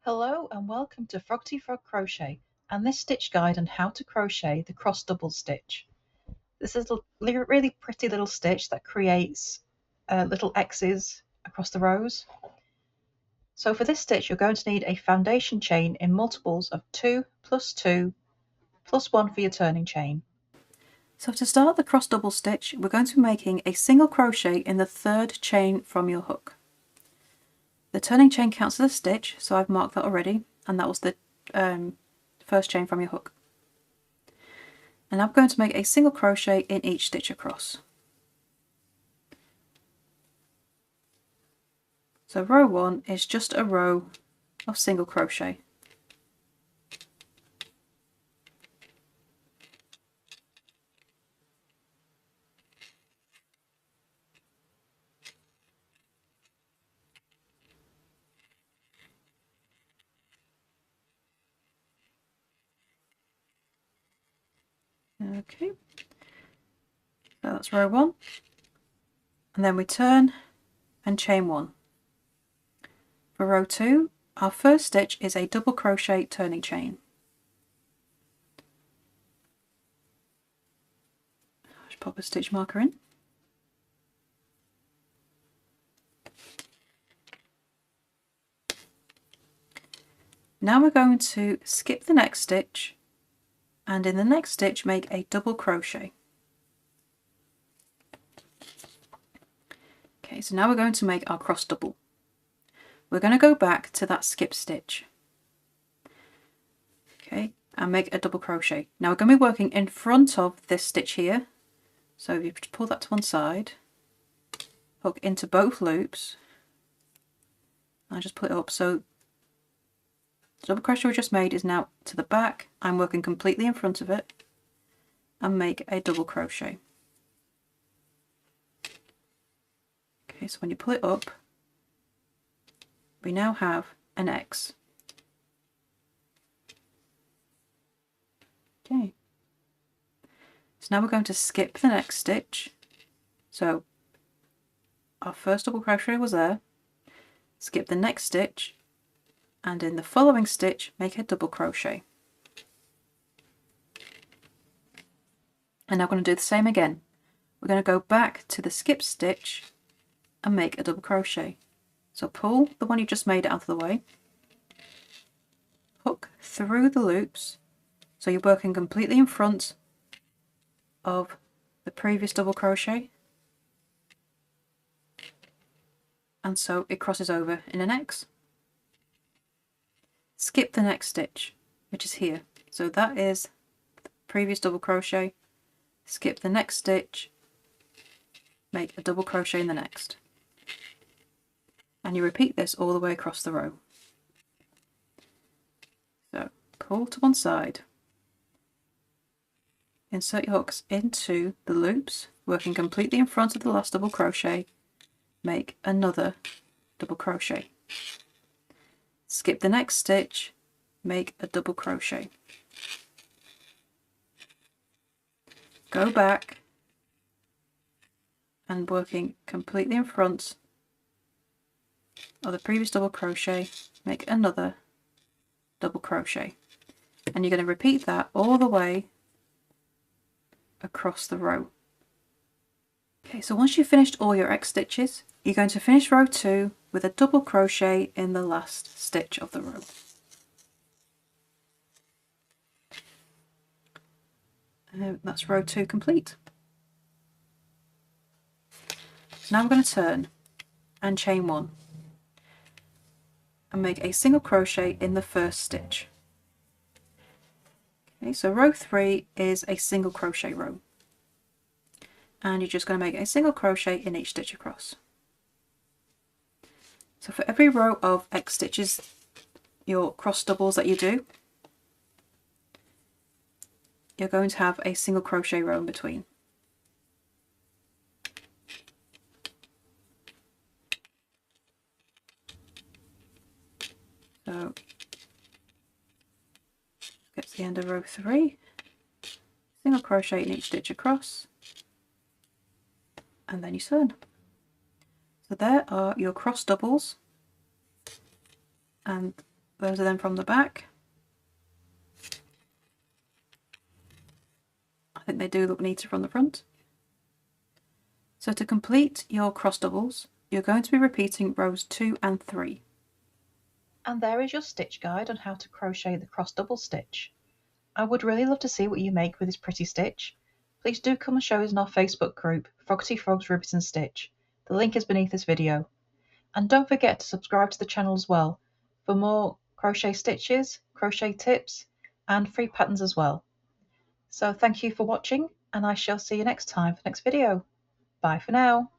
Hello and welcome to Froggity Frog Crochet and this stitch guide on how to crochet the cross double stitch. This is a really pretty little stitch that creates little X's across the rows. So for this stitch you're going to need a foundation chain in multiples of 2 plus 2 plus 1 for your turning chain. So to start the cross double stitch we're going to be making a single crochet in the third chain from your hook. The turning chain counts as a stitch, so I've marked that already, and that was the first chain from your hook. And I'm going to make a single crochet in each stitch across. So row 1 is just a row of single crochet. Okay, so that's row 1, and then we turn and chain 1. For row 2, our first stitch is a double crochet turning chain. Just pop a stitch marker in. Now we're going to skip the next stitch and in the next stitch make a double crochet. Okay, so now we're going to make our cross double. We're going to go back to that skip stitch, okay, and make a double crochet. Now we're going to be working in front of this stitch here, so if you just pull that to one side, hook into both loops, and just pull it up. So the double crochet we just made is now to the back. I'm working completely in front of it, and make a double crochet. Okay, so when you pull it up, we now have an X. Okay, so now we're going to skip the next stitch. So our first double crochet was there, skip the next stitch, and in the following stitch make a double crochet. And now we're going to do the same again. We're going to go back to the skip stitch and make a double crochet. So pull the one you just made out of the way, hook through the loops, so you're working completely in front of the previous double crochet, and so it crosses over in an X. Skip the next stitch, which is here. So that is the previous double crochet, skip the next stitch, make a double crochet in the next. And you repeat this all the way across the row. So pull to one side, insert your hooks into the loops, working completely in front of the last double crochet, make another double crochet. Skip the next stitch, make a double crochet. Go back and working completely in front of the previous double crochet, make another double crochet, and you're going to repeat that all the way across the row. Okay, so once you've finished all your X stitches, you're going to finish row 2 with a double crochet in the last stitch of the row. That's row 2 complete. So now we're going to turn and chain 1 and make a single crochet in the first stitch. Okay, so row 3 is a single crochet row, and you're just going to make a single crochet in each stitch across. So for every row of X stitches, your cross doubles that you do, you're going to have a single crochet row in between. So get to the end of row 3, single crochet in each stitch across, and then you turn. So there are your cross doubles, and Those are then from the back. I think they do look neater from the front. So to complete your cross doubles, you're going to be repeating rows 2 and 3. And there is your stitch guide on how to crochet the cross double stitch. I would really love to see what you make with this pretty stitch. Please do come and show us in our Facebook group, Froggity Frogs Ribbit and Stitch. The link is beneath this video. And don't forget to subscribe to the channel as well for more crochet stitches, crochet tips, and free patterns as well. So thank you for watching, and I shall see you next time for the next video. Bye for now.